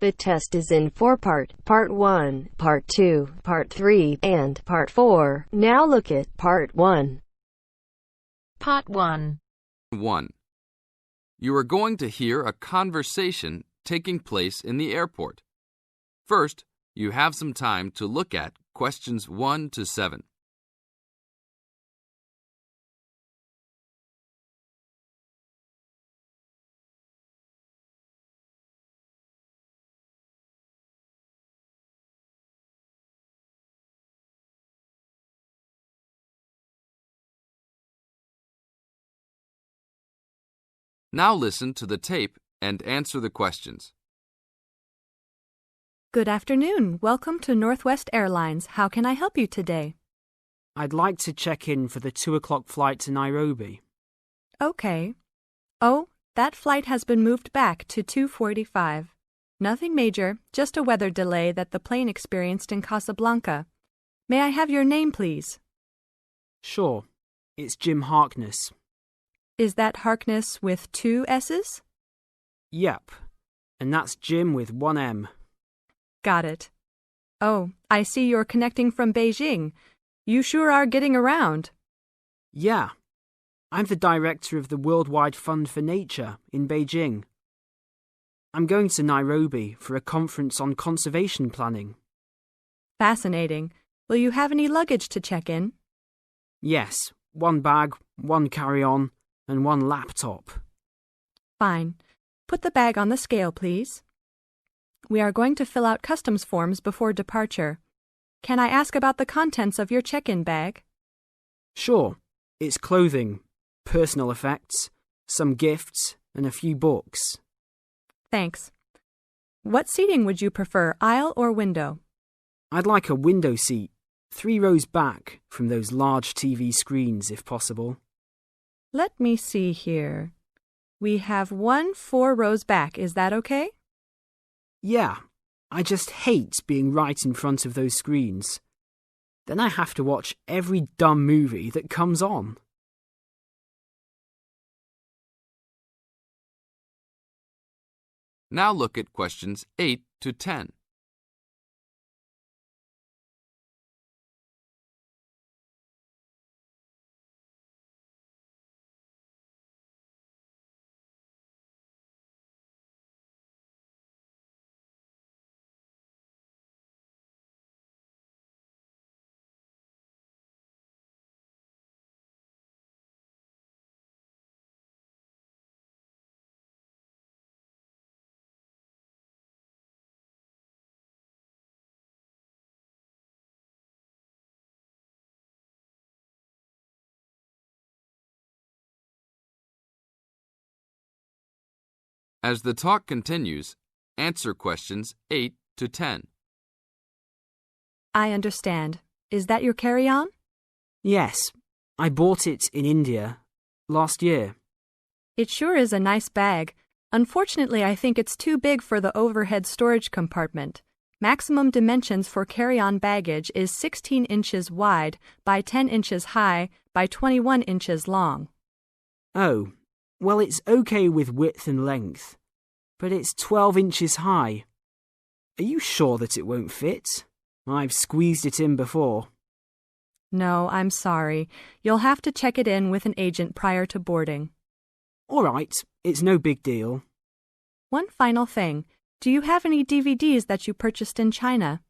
The test is in four-part, Part 1, Part 2, Part 3, and Part 4. Now look at Part 1. Part 1. 1. You are going to hear a conversation taking place in the airport. First, you have some time to look at questions 1 to 7. Now listen to the tape and answer the questions. Good afternoon. Welcome to Northwest Airlines. How can I help you today? I'd like to check in for the 2 o'clock flight to Nairobi. Okay. Oh, that flight has been moved back to 2:45. Nothing major, just a weather delay that the plane experienced in Casablanca. May I have your name, please? Sure. It's Jim Harkness. Is that Harkness with 2 S's? Yep. And that's Jim with 1 M. Got it. Oh, I see you're connecting from Beijing. You sure are getting around. Yeah. I'm the director of the Worldwide Fund for Nature in Beijing. I'm going to Nairobi for a conference on conservation planning. Fascinating. Will you have any luggage to check in? Yes, 1 bag, 1 carry-on, and 1 laptop. Fine. Put the bag on the scale, please. We are going to fill out customs forms before departure. Can I ask about the contents of your check-in bag? Sure. It's clothing, personal effects, some gifts, and a few books. Thanks. What seating would you prefer, aisle or window? I'd like a window seat, 3 rows back from those large TV screens if possible. Let me see here. We have 1 4 rows back. Is that okay? Yeah, I just hate being right in front of those screens. Then I have to watch every dumb movie that comes on. Now look at questions 8 to 10. As the talk continues, answer questions 8 to 10. I understand. Is that your carry-on? Yes, I bought it in India last year. It sure is a nice bag. Unfortunately, I think it's too big for the overhead storage compartment. Maximum dimensions for carry-on baggage is 16 inches wide by 10 inches high by 21 inches long. Oh, well, it's okay with width and length, but it's 12 inches high. Are you sure that it won't fit? I've squeezed it in before. No, I'm sorry. You'll have to check it in with an agent prior to boarding. All right, it's no big deal. One final thing. Do you have any DVDs that you purchased in China?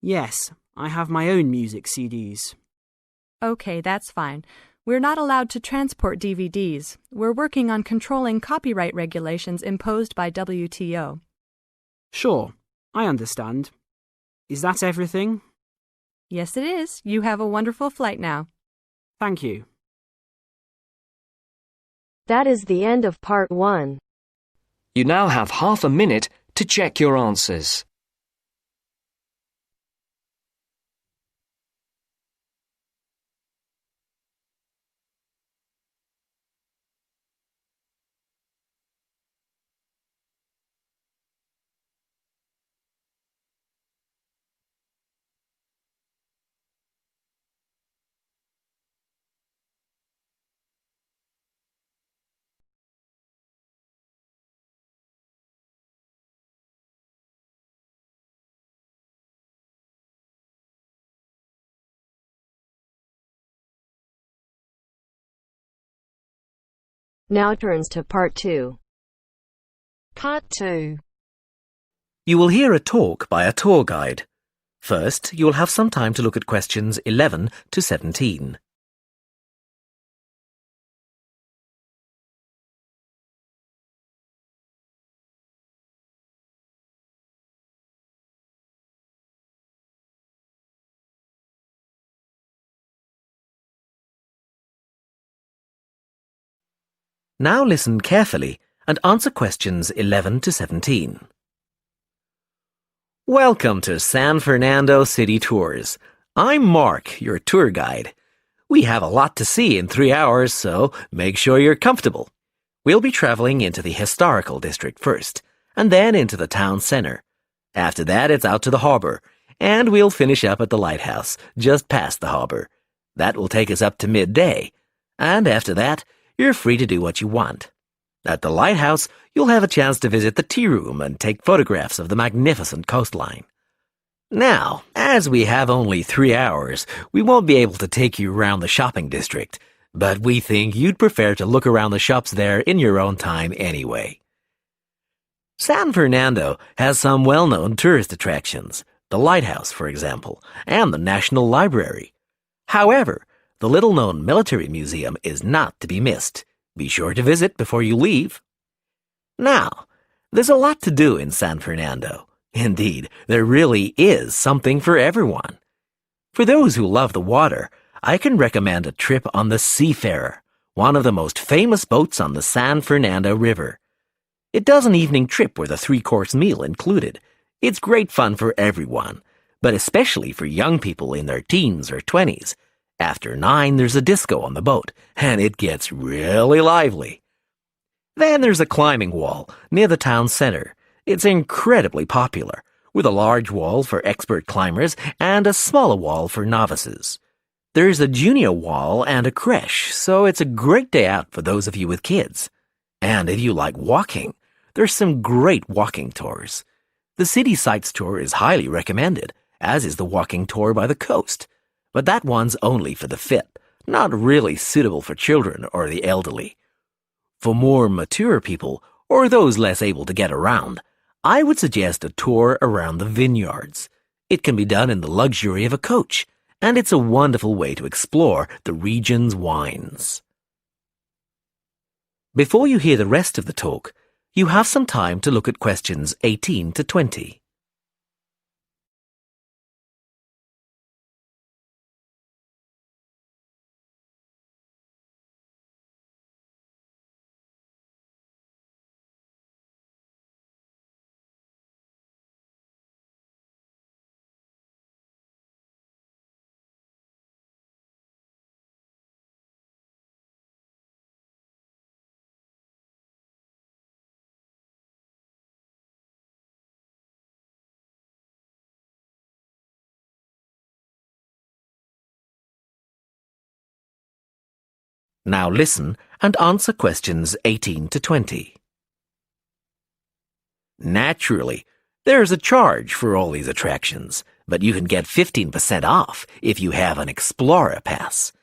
Yes, I have my own music CDs. Okay, that's fine. We're not allowed to transport DVDs. We're working on controlling copyright regulations imposed by WTO. Sure, I understand. Is that everything? Yes, it is. You have a wonderful flight now. Thank you. That is the end of Part 1. You now have half a minute to check your answers. Now turns to Part 2. Part 2. You will hear a talk by a tour guide. First, you will have some time to look at questions 11 to 17. Now listen carefully and answer questions 11 to 17. Welcome to San Fernando City Tours. I'm Mark, your tour guide. We have a lot to see in 3 hours, so make sure you're comfortable. We'll be traveling into the historical district first, and then into the town center. After that, it's out to the harbor, and we'll finish up at the lighthouse, just past the harbor. That will take us up to midday, and after that, you're free to do what you want. At the lighthouse, you'll have a chance to visit the tea room and take photographs of the magnificent coastline. Now, as we have only 3 hours, we won't be able to take you around the shopping district, but we think you'd prefer to look around the shops there in your own time anyway. San Fernando has some well-known tourist attractions, the lighthouse, for example, and the National Library. However, the little-known military museum is not to be missed. Be sure to visit before you leave. Now, there's a lot to do in San Fernando. Indeed, there really is something for everyone. For those who love the water, I can recommend a trip on the Seafarer, one of the most famous boats on the San Fernando River. It does an evening trip with a 3-course meal included. It's great fun for everyone, but especially for young people in their teens or 20s. After 9, there's a disco on the boat, and it gets really lively. Then there's a climbing wall near the town center. It's incredibly popular, with a large wall for expert climbers and a smaller wall for novices. There's a junior wall and a creche, so it's a great day out for those of you with kids. And if you like walking, there's some great walking tours. The City Sights tour is highly recommended, as is the walking tour by the coast. But that one's only for the fit, not really suitable for children or the elderly. For more mature people, or those less able to get around, I would suggest a tour around the vineyards. It can be done in the luxury of a coach, and it's a wonderful way to explore the region's wines. Before you hear the rest of the talk, you have some time to look at questions 18 to 20. Now listen and answer questions 18 to 20. Naturally, there's a charge for all these attractions, but you can get 15% off if you have an Explorer Pass.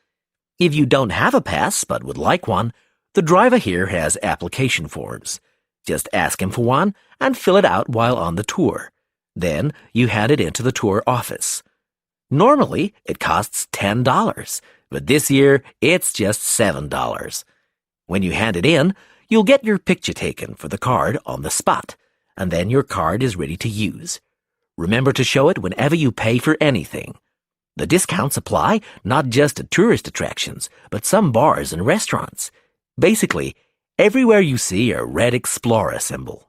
If you don't have a pass but would like one, the driver here has application forms. Just ask him for one and fill it out while on the tour. Then you hand it into the tour office. Normally, it costs $10, but this year it's just $7. When you hand it in, you'll get your picture taken for the card on the spot, and then your card is ready to use. Remember to show it whenever you pay for anything. The discounts apply not just to tourist attractions, but some bars and restaurants. Basically, everywhere you see a red Explorer symbol.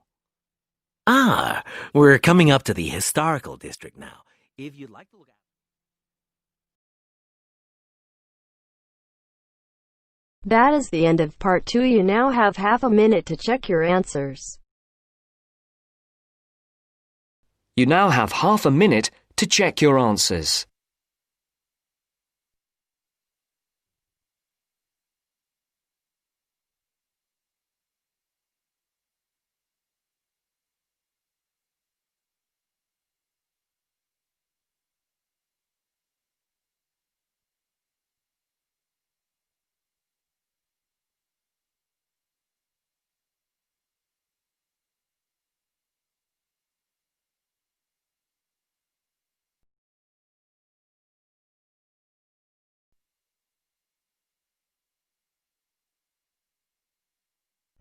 We're coming up to the historical district now. If you'd like to look at That is the end of Part 2. You now have half a minute to check your answers. You now have half a minute to check your answers.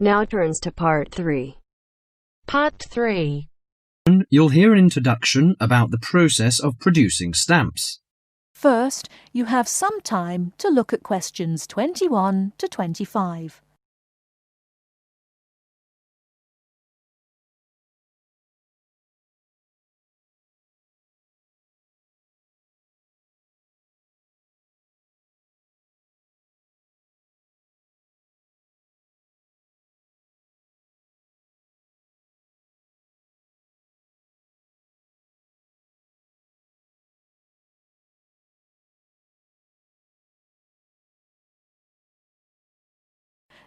Now turns to Part 3. Part 3. You'll hear an introduction about the process of producing stamps. First, you have some time to look at questions 21 to 25.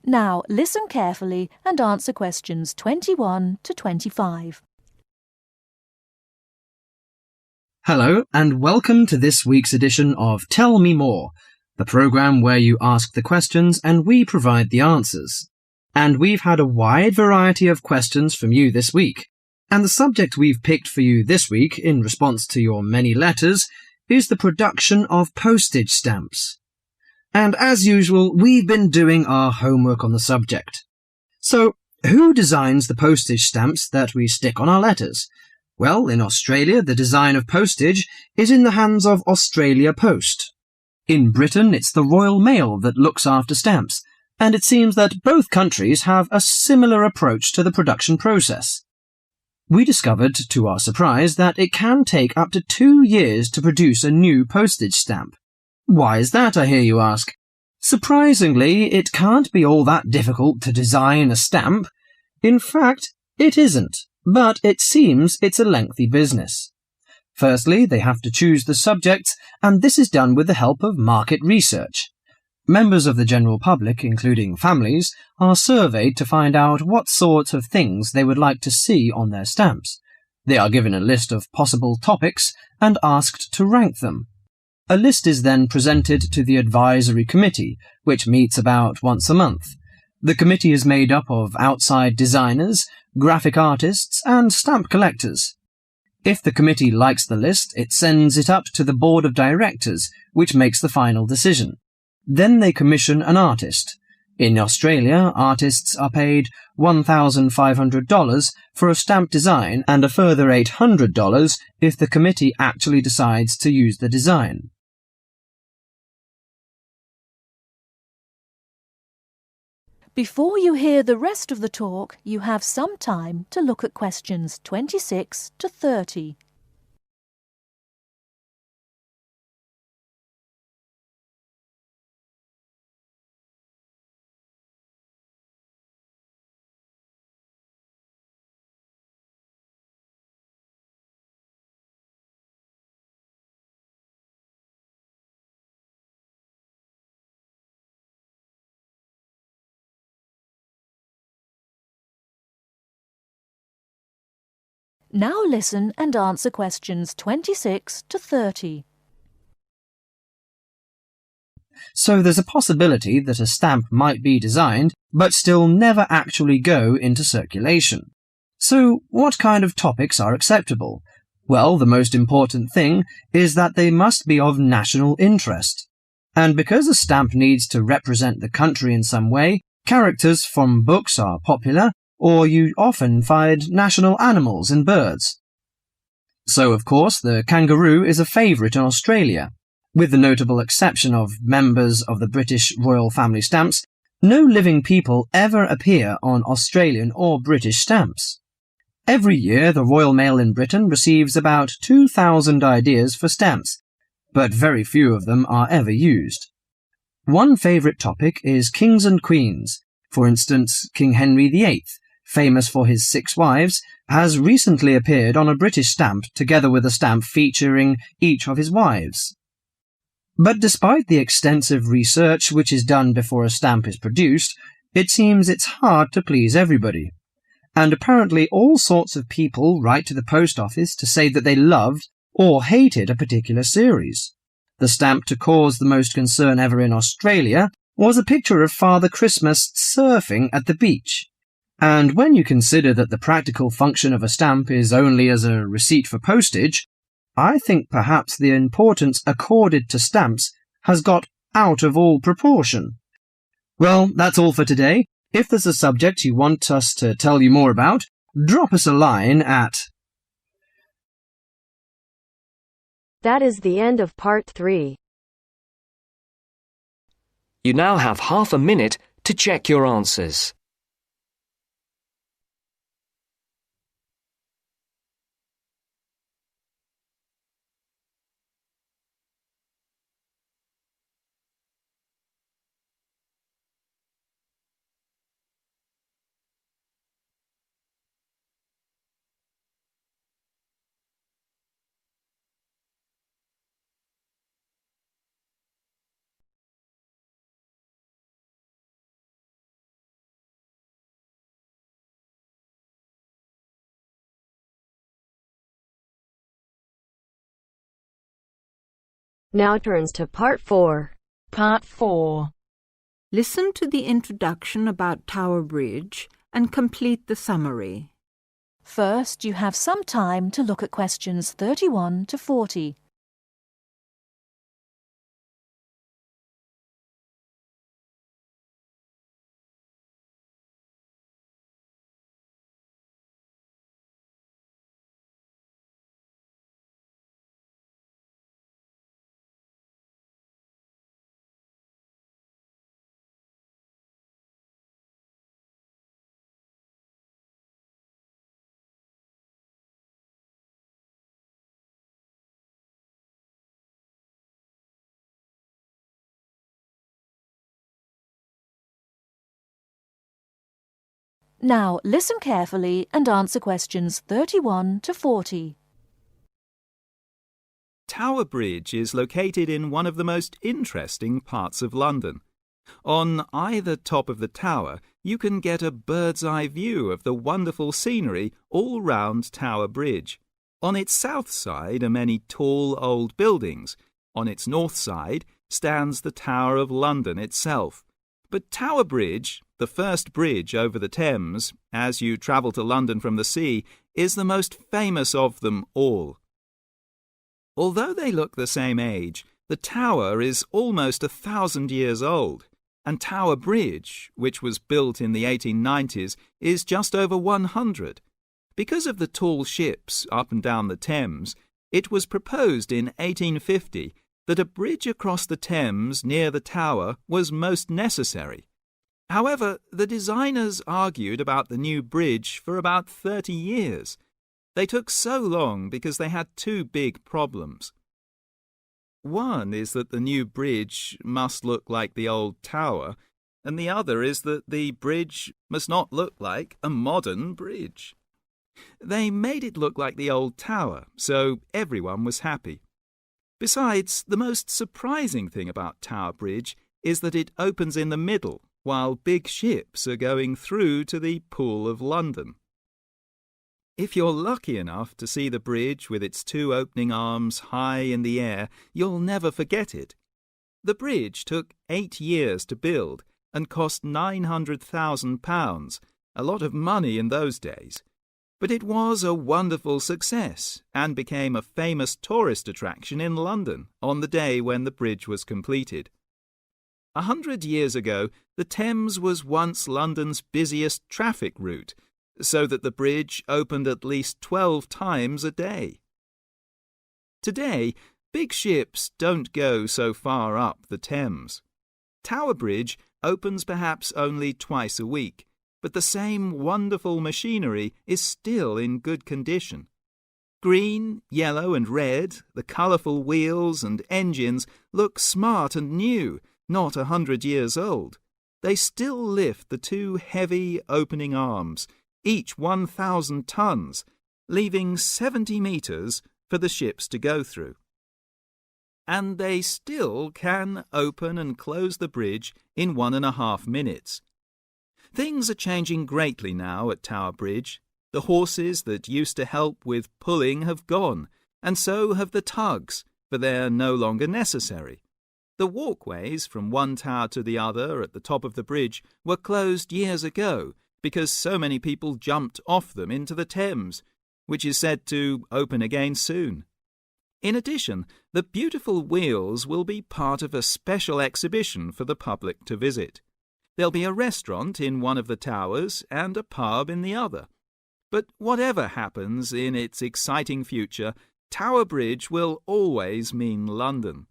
Now, listen carefully and answer questions 21 to 25. Hello, and welcome to this week's edition of Tell Me More, the programme where you ask the questions and we provide the answers. And we've had a wide variety of questions from you this week. And the subject we've picked for you this week, in response to your many letters, is the production of postage stamps. And as usual, we've been doing our homework on the subject. So, who designs the postage stamps that we stick on our letters? Well, in Australia, the design of postage is in the hands of Australia Post. In Britain, it's the Royal Mail that looks after stamps, and it seems that both countries have a similar approach to the production process. We discovered, to our surprise, that it can take up to 2 years to produce a new postage stamp. Why is that, I hear you ask? Surprisingly, it can't be all that difficult to design a stamp. In fact, it isn't, but it seems it's a lengthy business. Firstly, they have to choose the subjects, and this is done with the help of market research. Members of the general public, including families, are surveyed to find out what sorts of things they would like to see on their stamps. They are given a list of possible topics and asked to rank them. A list is then presented to the advisory committee, which meets about once a month. The committee is made up of outside designers, graphic artists, and stamp collectors. If the committee likes the list, it sends it up to the board of directors, which makes the final decision. Then they commission an artist. In Australia, artists are paid $1,500 for a stamp design and a further $800 if the committee actually decides to use the design. Before you hear the rest of the talk, you have some time to look at questions 26 to 30. Now listen and answer questions 26 to 30. So there's a possibility that a stamp might be designed, but still never actually go into circulation. So what kind of topics are acceptable? Well, the most important thing is that they must be of national interest. And because a stamp needs to represent the country in some way, characters from books are popular, or you often find national animals and birds. So, of course, the kangaroo is a favourite in Australia. With the notable exception of members of the British royal family stamps, no living people ever appear on Australian or British stamps. Every year, the Royal Mail in Britain receives about 2,000 ideas for stamps, but very few of them are ever used. One favourite topic is kings and queens. For instance, King Henry VIII, famous for his 6 wives, has recently appeared on a British stamp together with a stamp featuring each of his wives. But despite the extensive research which is done before a stamp is produced, it seems it's hard to please everybody. And apparently all sorts of people write to the post office to say that they loved or hated a particular series. The stamp to cause the most concern ever in Australia was a picture of Father Christmas surfing at the beach. And when you consider that the practical function of a stamp is only as a receipt for postage, I think perhaps the importance accorded to stamps has got out of all proportion. Well, that's all for today. If there's a subject you want us to tell you more about, drop us a line at... That is the end of part 3. You now have half a minute to check your answers. Now turns to part 4. Part 4. Listen to the introduction about Tower Bridge and complete the summary. First, you have some time to look at questions 31 to 40. Now, listen carefully and answer questions 31 to 40. Tower Bridge is located in one of the most interesting parts of London. On either top of the tower, you can get a bird's-eye view of the wonderful scenery all round Tower Bridge. On its south side are many tall old buildings. On its north side stands the Tower of London itself. But Tower Bridge, the first bridge over the Thames, as you travel to London from the sea, is the most famous of them all. Although they look the same age, the tower is almost 1,000 years old, and Tower Bridge, which was built in the 1890s, is just over 100. Because of the tall ships up and down the Thames, it was proposed in 1850 that a bridge across the Thames near the tower was most necessary. However, the designers argued about the new bridge for about 30 years. They took so long because they had two big problems. One is that the new bridge must look like the old tower, and the other is that the bridge must not look like a modern bridge. They made it look like the old tower, so everyone was happy. Besides, the most surprising thing about Tower Bridge is that it opens in the middle while big ships are going through to the Pool of London. If you're lucky enough to see the bridge with its two opening arms high in the air, you'll never forget it. The bridge took 8 years to build and cost £900,000, a lot of money in those days. But it was a wonderful success and became a famous tourist attraction in London on the day when the bridge was completed. 100 years ago, the Thames was once London's busiest traffic route, so that the bridge opened at least 12 times a day. Today, big ships don't go so far up the Thames. Tower Bridge opens perhaps only twice a week, but the same wonderful machinery is still in good condition. Green, yellow and red, the colourful wheels and engines look smart and new, not 100 years old. They still lift the two heavy opening arms, each 1,000 tons, leaving 70 metres for the ships to go through. And they still can open and close the bridge in 1.5 minutes. Things are changing greatly now at Tower Bridge. The horses that used to help with pulling have gone, and so have the tugs, for they're no longer necessary. The walkways from one tower to the other at the top of the bridge were closed years ago because so many people jumped off them into the Thames, which is said to open again soon. In addition, the beautiful wheels will be part of a special exhibition for the public to visit. There'll be a restaurant in one of the towers and a pub in the other. But whatever happens in its exciting future, Tower Bridge will always mean London.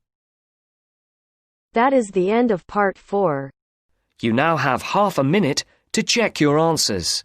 That is the end of part 4. You now have half a minute to check your answers.